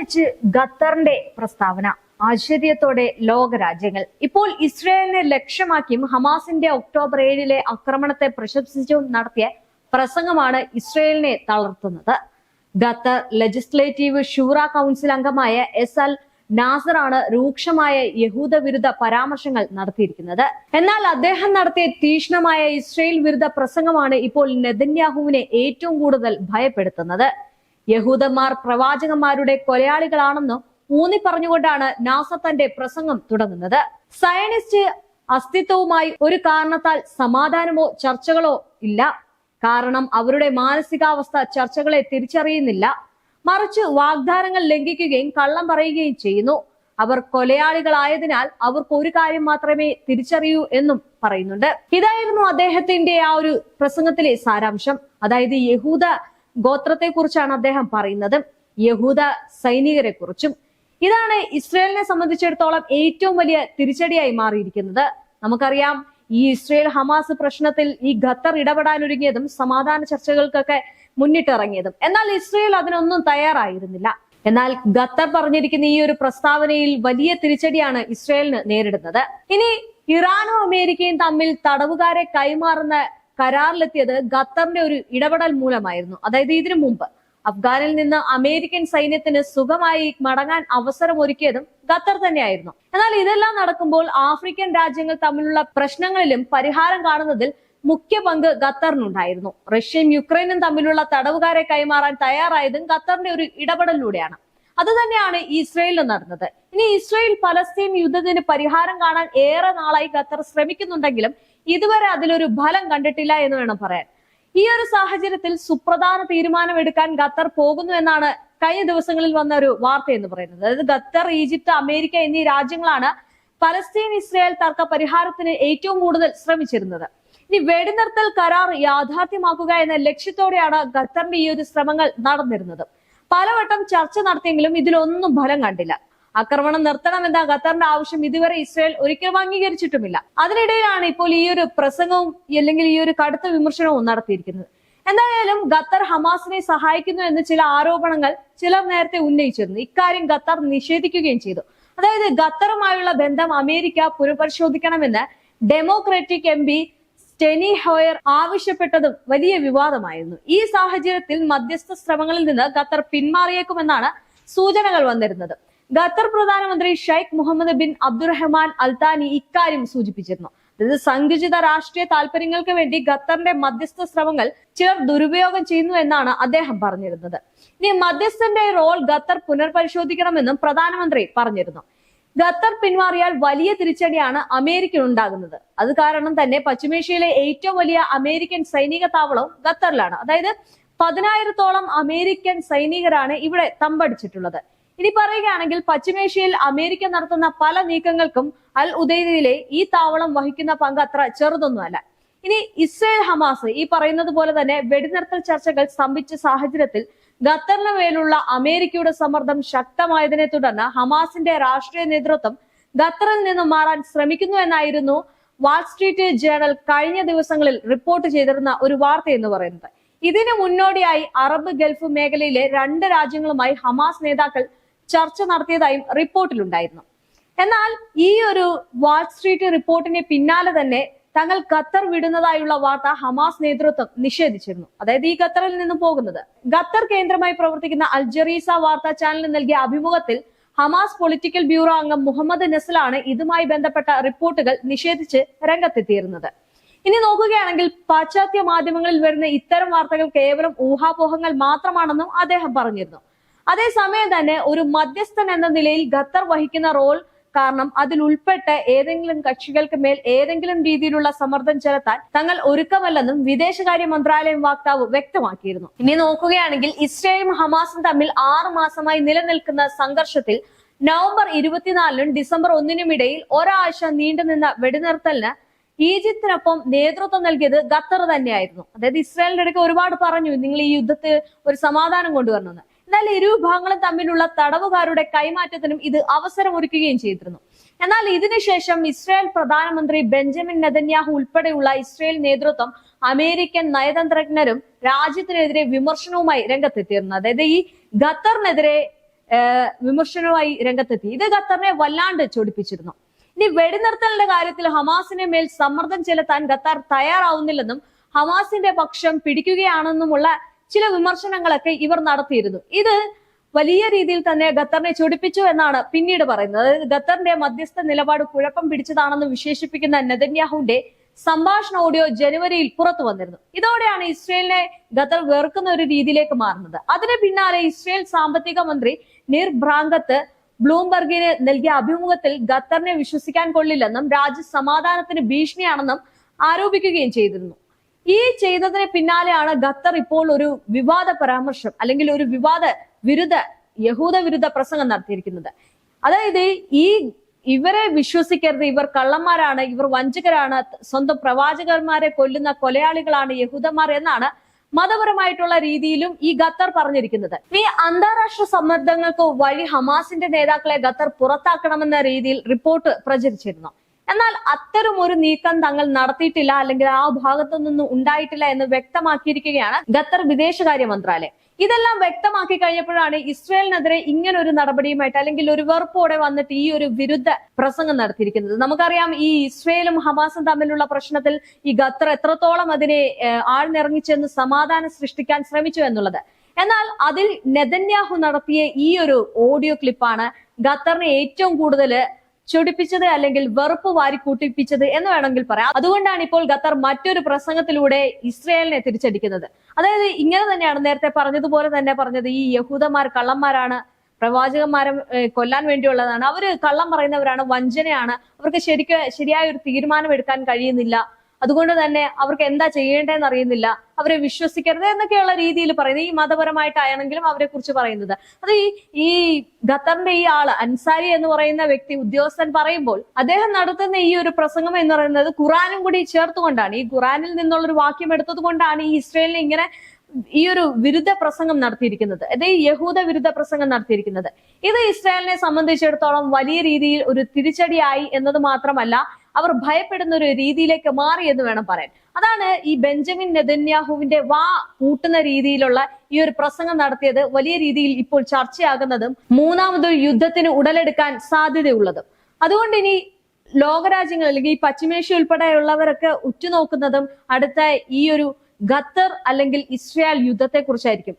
വെച്ച് ഖത്തറിന്റെ പ്രസ്താവന. ആശ്ചര്യത്തോടെ ലോകരാജ്യങ്ങൾ. ഇപ്പോൾ ഇസ്രയേലിനെ ലക്ഷ്യമാക്കിയും ഹമാസിന്റെ ഒക്ടോബർ 7 ആക്രമണത്തെ പ്രശംസിച്ചും നടത്തിയ പ്രസംഗമാണ് ഇസ്രയേലിനെ തളർത്തുന്നത്. ഖത്തർ ലെജിസ്ലേറ്റീവ് ഷൂറ കൗൺസിൽ അംഗമായ എസ് അൽ നാസറാണ് രൂക്ഷമായ യഹൂദ വിരുദ്ധ പരാമർശങ്ങൾ നടത്തിയിരിക്കുന്നത്. എന്നാൽ അദ്ദേഹം നടത്തിയ തീക്ഷ്ണമായ ഇസ്രയേൽ വിരുദ്ധ പ്രസംഗമാണ് ഇപ്പോൾ നെതന്യാഹുവിനെ ഏറ്റവും കൂടുതൽ ഭയപ്പെടുത്തുന്നത്. യഹൂദന്മാർ പ്രവാചകന്മാരുടെ കൊലയാളികളാണെന്ന് ഊന്നി പറഞ്ഞുകൊണ്ടാണ് നാസർ തന്റെ പ്രസംഗം തുടങ്ങുന്നത്. സയനിസ്റ്റ് അസ്തിത്വവുമായി ഒരു കാരണത്താൽ സമാധാനമോ ചർച്ചകളോ ഇല്ല. കാരണം അവരുടെ മാനസികാവസ്ഥ ചർച്ചകളെ തിരിച്ചറിയുന്നില്ല. മറിച്ച് വാഗ്ദാനങ്ങൾ ലംഘിക്കുകയും കള്ളം പറയുകയും ചെയ്യുന്നു. അവർ കൊലയാളികളായതിനാൽ അവർക്ക് ഒരു കാര്യം മാത്രമേ തിരിച്ചറിയൂ എന്നും പറയുന്നുണ്ട്. ഇതായിരുന്നു അദ്ദേഹത്തിന്റെ ആ ഒരു പ്രസംഗത്തിലെ സാരാംശം. അതായത് യഹൂദ ഗോത്രത്തെ കുറിച്ചാണ് അദ്ദേഹം പറയുന്നത്, യഹൂദ സൈനികരെ കുറിച്ചും. ഇതാണ് ഇസ്രയേലിനെ സംബന്ധിച്ചിടത്തോളം ഏറ്റവും വലിയ തിരിച്ചടിയായി മാറിയിരിക്കുന്നത്. നമുക്കറിയാം, ഈ ഇസ്രയേൽ ഹമാസ് പ്രശ്നത്തിൽ ഈ ഖത്തർ ഇടപെടാനൊരുങ്ങിയതും സമാധാന ചർച്ചകൾക്കൊക്കെ മുന്നിട്ടിറങ്ങിയതും. എന്നാൽ ഇസ്രയേൽ അതിനൊന്നും തയ്യാറായിരുന്നില്ല. എന്നാൽ ഖത്തർ പറഞ്ഞിരിക്കുന്ന ഈ ഒരു പ്രസ്താവനയിൽ വലിയ തിരിച്ചടിയാണ് ഇസ്രയേലിന് നേരിടുന്നത്. ഇനി ഇറാനും അമേരിക്കയും തമ്മിൽ തടവുകാരെ കൈമാറുന്ന കരാറിലെത്തിയത് ഖത്തറിന്റെ ഒരു ഇടപെടൽ മൂലമായിരുന്നു. അതായത് ഇതിനു മുമ്പ് അഫ്ഗാനിൽ നിന്ന് അമേരിക്കൻ സൈന്യത്തിന് സുഖമായി മടങ്ങാൻ അവസരമൊരുക്കിയതും ഖത്തർ തന്നെയായിരുന്നു. എന്നാൽ ഇതെല്ലാം നടക്കുമ്പോൾ ആഫ്രിക്കൻ രാജ്യങ്ങൾ തമ്മിലുള്ള പ്രശ്നങ്ങളിലും പരിഹാരം കാണുന്നതിൽ മുഖ്യ പങ്ക് ഖത്തറിനുണ്ടായിരുന്നു. റഷ്യയും യുക്രൈനും തമ്മിലുള്ള തടവുകാരെ കൈമാറാൻ തയ്യാറായതും ഖത്തറിന്റെ ഒരു ഇടപെടലിലൂടെയാണ്. അത് തന്നെയാണ് ഇസ്രയേലിൽ നടന്നത്. ഇനി ഇസ്രയേൽ പലസ്തീൻ യുദ്ധത്തിന് പരിഹാരം കാണാൻ ഏറെ നാളായി ഖത്തർ ശ്രമിക്കുന്നുണ്ടെങ്കിലും ഇതുവരെ അതിലൊരു ഫലം കണ്ടിട്ടില്ല എന്ന് വേണം പറയാൻ. ഈ ഒരു സാഹചര്യത്തിൽ സുപ്രധാന തീരുമാനം എടുക്കാൻ ഖത്തർ പോകുന്നു എന്നാണ് കഴിഞ്ഞ ദിവസങ്ങളിൽ വന്ന ഒരു വാർത്ത എന്ന് പറയുന്നത്. അതായത് ഖത്തർ, ഈജിപ്ത്, അമേരിക്ക എന്നീ രാജ്യങ്ങളാണ് പലസ്തീൻ ഇസ്രയേൽ തർക്ക പരിഹാരത്തിന് ഏറ്റവും കൂടുതൽ ശ്രമിച്ചിരുന്നത്. ഇനി വെടിനിർത്തൽ കരാർ യാഥാർത്ഥ്യമാക്കുക എന്ന ലക്ഷ്യത്തോടെയാണ് ഖത്തറിന്റെ ഈ ഒരു ശ്രമങ്ങൾ നടന്നിരുന്നത്. പലവട്ടം ചർച്ച നടത്തിയെങ്കിലും ഇതിലൊന്നും ഫലം കണ്ടില്ല. ആക്രമണം നിർത്തണമെന്ന ഖത്തറിന്റെ ആവശ്യം ഇതുവരെ ഇസ്രയേൽ ഒരിക്കലും അംഗീകരിച്ചിട്ടുമില്ല. അതിനിടയിലാണ് ഇപ്പോൾ ഈ ഒരു പ്രസംഗവും അല്ലെങ്കിൽ ഈ ഒരു കടുത്ത വിമർശനവും നടത്തിയിരിക്കുന്നത്. എന്തായാലും ഖത്തർ ഹമാസിനെ സഹായിക്കുന്നു എന്ന് ചില ആരോപണങ്ങൾ ചിലർ നേരത്തെ ഉന്നയിച്ചിരുന്നു. ഇക്കാര്യം ഖത്തർ നിഷേധിക്കുകയും ചെയ്തു. അതായത് ഖത്തറുമായുള്ള ബന്ധം അമേരിക്ക പുനഃപരിശോധിക്കണമെന്ന് ഡെമോക്രാറ്റിക് MP സ്റ്റെനി ഹോയർ ആവശ്യപ്പെട്ടതും വലിയ വിവാദമായിരുന്നു. ഈ സാഹചര്യത്തിൽ മധ്യസ്ഥ ശ്രമങ്ങളിൽ നിന്ന് ഖത്തർ പിന്മാറിയേക്കുമെന്നാണ് സൂചനകൾ വന്നിരുന്നത്. ഖത്തർ പ്രധാനമന്ത്രി ഷെയ്ഖ് മുഹമ്മദ് ബിൻ അബ്ദുറഹ്മാൻ അൽത്താനി ഇക്കാര്യം സൂചിപ്പിച്ചിരുന്നു. അതായത് സങ്കുചിത രാഷ്ട്രീയ താല്പര്യങ്ങൾക്ക് വേണ്ടി ഖത്തറിന്റെ മധ്യസ്ഥ ശ്രമങ്ങൾ ചിലർ ദുരുപയോഗം ചെയ്യുന്നു എന്നാണ് അദ്ദേഹം പറഞ്ഞിരുന്നത്. ഇനി മധ്യസ്ഥന്റെ റോൾ ഖത്തർ പുനർപരിശോധിക്കണമെന്നും പ്രധാനമന്ത്രി പറഞ്ഞിരുന്നു. ഖത്തർ പിന്മാറിയാൽ വലിയ തിരിച്ചടിയാണ് അമേരിക്കൻ ഉണ്ടാകുന്നത്. അത് കാരണം തന്നെ പശ്ചിമേഷ്യയിലെ ഏറ്റവും വലിയ അമേരിക്കൻ സൈനിക താവളവും ഖത്തറിലാണ്. അതായത് 10,000-ഓളം അമേരിക്കൻ സൈനികരാണ് ഇവിടെ തമ്പടിച്ചിട്ടുള്ളത്. ഇനി പറയുകയാണെങ്കിൽ പശ്ചിമേഷ്യയിൽ അമേരിക്ക നടത്തുന്ന പല നീക്കങ്ങൾക്കും അൽ ഉദൈദയിലെ ഈ താവളം വഹിക്കുന്ന പങ്ക് അത്ര ചെറുതൊന്നുമല്ല. ഇനി ഇസ്രയേൽ ഹമാസ് ഈ പറയുന്നത് പോലെ തന്നെ വെടിനിർത്തൽ ചർച്ചകൾ സ്തംഭിച്ച സാഹചര്യത്തിൽ ഖത്തറിന് മേലുള്ള അമേരിക്കയുടെ സമ്മർദ്ദം ശക്തമായതിനെ തുടർന്ന് ഹമാസിന്റെ രാഷ്ട്രീയ നേതൃത്വം ഖത്തറിൽ നിന്ന് മാറാൻ ശ്രമിക്കുന്നു എന്നായിരുന്നു വാൾസ്ട്രീറ്റ് ജേണൽ കഴിഞ്ഞ ദിവസങ്ങളിൽ റിപ്പോർട്ട് ചെയ്തിരുന്ന ഒരു വാർത്ത എന്ന് പറയുന്നത്. ഇതിന് മുന്നോടിയായി അറബ് ഗൾഫ് മേഖലയിലെ 2 രാജ്യങ്ങളുമായി ഹമാസ് നേതാക്കൾ ചർച്ച നടത്തിയതായും റിപ്പോർട്ടിലുണ്ടായിരുന്നു. എന്നാൽ ഈ ഒരു വാൾസ്ട്രീറ്റ് റിപ്പോർട്ടിന് പിന്നാലെ തന്നെ തങ്ങൾ ഖത്തർ വിടുന്നതായുള്ള വാർത്ത ഹമാസ് നേതൃത്വം നിഷേധിച്ചിരുന്നു. അതായത് ഈ ഖത്തറിൽ നിന്ന് പോകുന്നത്. ഖത്തർ കേന്ദ്രമായി പ്രവർത്തിക്കുന്ന അൽ ജറീസ വാർത്താ ചാനലിന് നൽകിയ അഭിമുഖത്തിൽ ഹമാസ് പൊളിറ്റിക്കൽ ബ്യൂറോ അംഗം മുഹമ്മദ് നസ്ലാണ് ഇതുമായി ബന്ധപ്പെട്ട റിപ്പോർട്ടുകൾ നിഷേധിച്ച് രംഗത്തെത്തിയിരുന്നത്. ഇനി നോക്കുകയാണെങ്കിൽ പാശ്ചാത്യ മാധ്യമങ്ങളിൽ വരുന്ന ഇത്തരം വാർത്തകൾ കേവലം ഊഹാപോഹങ്ങൾ മാത്രമാണെന്നും അദ്ദേഹം പറഞ്ഞിരുന്നു. അതേസമയം തന്നെ ഒരു മധ്യസ്ഥൻ എന്ന നിലയിൽ ഖത്തർ വഹിക്കുന്ന റോൾ കാരണം അതിൽ ഉൾപ്പെട്ട ഏതെങ്കിലും കക്ഷികൾക്ക് മേൽ ഏതെങ്കിലും രീതിയിലുള്ള സമ്മർദ്ദം ചെലുത്താൻ തങ്ങൾ ഒരുക്കമല്ലെന്നും വിദേശകാര്യ മന്ത്രാലയം വക്താവ് വ്യക്തമാക്കിയിരുന്നു. ഇനി നോക്കുകയാണെങ്കിൽ ഇസ്രയേലും ഹമാസും തമ്മിൽ 6 മാസമായി നിലനിൽക്കുന്ന സംഘർഷത്തിൽ നവംബർ 24-നും ഡിസംബർ 1-നും ഇടയിൽ ഒരാഴ്ച നീണ്ടുനിന്ന വെടിനിർത്തലിന് ഈജിപ്തിനൊപ്പം നേതൃത്വം നൽകിയത് ഖത്തർ തന്നെയായിരുന്നു. അതായത് ഇസ്രായേലിന്റെ ഇടയ്ക്ക് ഒരുപാട് പറഞ്ഞു, നിങ്ങൾ ഈ യുദ്ധത്തിൽ ഒരു സമാധാനം കൊണ്ടുവരണമെന്ന്. എന്നാൽ ഇരു വിഭാഗങ്ങളും തമ്മിലുള്ള തടവുകാരുടെ കൈമാറ്റത്തിനും ഇത് അവസരമൊരുക്കുകയും ചെയ്തിരുന്നു. എന്നാൽ ഇതിനുശേഷം ഇസ്രായേൽ പ്രധാനമന്ത്രി ബെഞ്ചമിൻ നെതന്യാഹു ഉൾപ്പെടെയുള്ള ഇസ്രായേൽ നേതൃത്വം അമേരിക്കൻ നയതന്ത്രജ്ഞരും രാജ്യത്തിനെതിരെ വിമർശനവുമായി രംഗത്തെത്തിയിരുന്നു. അതായത് ഈ ഖത്തറിനെതിരെ വിമർശനവുമായി രംഗത്തെത്തി. ഇത് ഖത്തറിനെ വല്ലാണ്ട് ചൊടിപ്പിച്ചിരുന്നു. ഇനി വെടിനിർത്തലിന്റെ കാര്യത്തിൽ ഹമാസിന് മേൽ സമ്മർദ്ദം ചെലുത്താൻ ഖത്തർ തയ്യാറാവുന്നില്ലെന്നും ഹമാസിന്റെ പക്ഷം പിടിക്കുകയാണെന്നുമുള്ള ചില വിമർശനങ്ങളൊക്കെ ഇവർ നടത്തിയിരുന്നു. ഇത് വലിയ രീതിയിൽ തന്നെ ഖത്തറിനെ ചൊടിപ്പിച്ചു എന്നാണ് പിന്നീട് പറയുന്നത്. അതായത് ഖത്തറിന്റെ മധ്യസ്ഥ നിലപാട് കുഴപ്പം പിടിച്ചതാണെന്ന് വിശേഷിപ്പിക്കുന്ന നെതന്യാഹുവിന്റെ സംഭാഷണ ഓഡിയോ ജനുവരിയിൽ പുറത്തു വന്നിരുന്നു. ഇതോടെയാണ് ഇസ്രയേലിനെ ഖത്തർ വെറുക്കുന്ന ഒരു രീതിയിലേക്ക് മാറുന്നത്. അതിന് പിന്നാലെ ഇസ്രയേൽ സാമ്പത്തിക മന്ത്രി നീർ ബ്രാങ്കത്ത് ബ്ലൂംബർഗിന് നൽകിയ അഭിമുഖത്തിൽ ഖത്തറിനെ വിശ്വസിക്കാൻ കൊള്ളില്ലെന്നും രാജ്യ സമാധാനത്തിന് ഭീഷണിയാണെന്നും ആരോപിക്കുകയും ചെയ്തിരുന്നു. ഈ ചെയ്തതിന് പിന്നാലെയാണ് ഖത്തർ ഇപ്പോൾ ഒരു വിവാദ പരാമർശം അല്ലെങ്കിൽ ഒരു യഹൂദ വിരുദ്ധ പ്രസംഗം നടത്തിയിരിക്കുന്നത്. അതായത് ഇവരെ വിശ്വസിക്കരുത്, ഇവർ കള്ളന്മാരാണ്, ഇവർ വഞ്ചകരാണ്, സ്വന്തം പ്രവാചകന്മാരെ കൊല്ലുന്ന കൊലയാളികളാണ് യഹൂദന്മാർ എന്നാണ് മതപരമായിട്ടുള്ള രീതിയിലും ഈ ഖത്തർ പറഞ്ഞിരിക്കുന്നത്. ഈ അന്താരാഷ്ട്ര സമ്മർദ്ദങ്ങൾക്ക് വഴി ഹമാസിന്റെ നേതാക്കളെ ഖത്തർ പുറത്താക്കണമെന്ന രീതിയിൽ റിപ്പോർട്ട് പ്രചരിച്ചിരുന്നു. എന്നാൽ അത്തരം ഒരു നീക്കം തങ്ങൾ നടത്തിയിട്ടില്ല, അല്ലെങ്കിൽ ആ ഭാഗത്തു നിന്നും ഉണ്ടായിട്ടില്ല എന്ന് വ്യക്തമാക്കിയിരിക്കുകയാണ് ഖത്തർ വിദേശകാര്യ മന്ത്രാലയം. ഇതെല്ലാം വ്യക്തമാക്കി കഴിഞ്ഞപ്പോഴാണ് ഇസ്രയേലിനെതിരെ ഇങ്ങനൊരു നടപടിയുമായിട്ട് അല്ലെങ്കിൽ ഒരു വെറുപ്പോടെ വന്നിട്ട് ഈ ഒരു വിരുദ്ധ പ്രസംഗം നടത്തിയിരിക്കുന്നത്. നമുക്കറിയാം, ഈ ഇസ്രയേലും ഹമാസും തമ്മിലുള്ള പ്രശ്നത്തിൽ ഈ ഖത്തർ എത്രത്തോളം അതിനെ ആഴ്ന്നിറങ്ങിച്ചെന്ന് സമാധാനം സൃഷ്ടിക്കാൻ ശ്രമിച്ചു എന്നുള്ളത്. എന്നാൽ അതിൽ നെതന്യാഹു നടത്തിയ ഈ ഒരു ഓഡിയോ ക്ലിപ്പാണ് ഖത്തറിനെ ഏറ്റവും കൂടുതൽ ചൊടിപ്പിച്ചത് അല്ലെങ്കിൽ വെറുപ്പ് വാരി കൂട്ടിപ്പിച്ചത് എന്ന് വേണമെങ്കിൽ പറയാം. അതുകൊണ്ടാണ് ഇപ്പോൾ ഖത്തർ മറ്റൊരു പ്രസംഗത്തിലൂടെ ഇസ്രയേലിനെ തിരിച്ചടിക്കുന്നത്. അതായത് ഇങ്ങനെ തന്നെയാണ് നേരത്തെ പറഞ്ഞതുപോലെ തന്നെ പറഞ്ഞത്, ഈ യഹൂദന്മാർ കള്ളന്മാരാണ്, പ്രവാചകന്മാരെ കൊല്ലാൻ വേണ്ടിയുള്ളതാണ്, അവര് കള്ളം പറയുന്നവരാണ്, വഞ്ചനയാണ്, അവർക്ക് ശരിയായ ഒരു തീരുമാനം എടുക്കാൻ കഴിയുന്നില്ല, അതുകൊണ്ട് തന്നെ അവർക്ക് എന്താ ചെയ്യേണ്ടതെന്ന് അറിയുന്നില്ല, അവരെ വിശ്വസിക്കരുത് എന്നൊക്കെയുള്ള രീതിയിൽ പറയുന്നത്. ഈ മതപരമായിട്ടാണെങ്കിലും അവരെ കുറിച്ച് പറയുന്നത്. അത് ഈ ഖത്തറിന്റെ ഈ ആള് അൻസാരി എന്ന് പറയുന്ന വ്യക്തി ഉദ്യോഗസ്ഥൻ പറയുമ്പോൾ അദ്ദേഹം നടത്തുന്ന ഈ ഒരു പ്രസംഗം എന്ന് പറയുന്നത് ഖുറാനും കൂടി ചേർത്തുകൊണ്ടാണ്, ഈ ഖുറാനിൽ നിന്നുള്ളൊരു വാക്യം എടുത്തത് കൊണ്ടാണ് ഈ ഇസ്രയേലിനെ ഇങ്ങനെ ഈ ഒരു വിരുദ്ധ പ്രസംഗം നടത്തിയിരിക്കുന്നത്, അതായത് യഹൂദ വിരുദ്ധ പ്രസംഗം നടത്തിയിരിക്കുന്നത്. ഇത് ഇസ്രായേലിനെ സംബന്ധിച്ചിടത്തോളം വലിയ രീതിയിൽ ഒരു തിരിച്ചടിയായി എന്നത് മാത്രമല്ല, അവർ ഭയപ്പെടുന്ന ഒരു രീതിയിലേക്ക് മാറി എന്ന് വേണം പറയാൻ. അതാണ് ഈ ബെഞ്ചമിൻ നെതന്യാഹുവിന്റെ വാ പൂട്ടുന്ന രീതിയിലുള്ള ഈ ഒരു പ്രസംഗം നടത്തിയത് വലിയ രീതിയിൽ ഇപ്പോൾ ചർച്ചയാകുന്നതും മൂന്നാമതൊരു യുദ്ധത്തിന് ഉടലെടുക്കാൻ സാധ്യതയുള്ളതും. അതുകൊണ്ട് ഇനി ലോകരാജ്യങ്ങൾ അല്ലെങ്കിൽ ഈ പശ്ചിമേഷ്യ ഉൾപ്പെടെയുള്ളവരൊക്കെ ഉറ്റുനോക്കുന്നതും അടുത്ത ഈ ഒരു ഖത്തർ അല്ലെങ്കിൽ ഇസ്രായേൽ യുദ്ധത്തെ കുറിച്ചായിരിക്കും.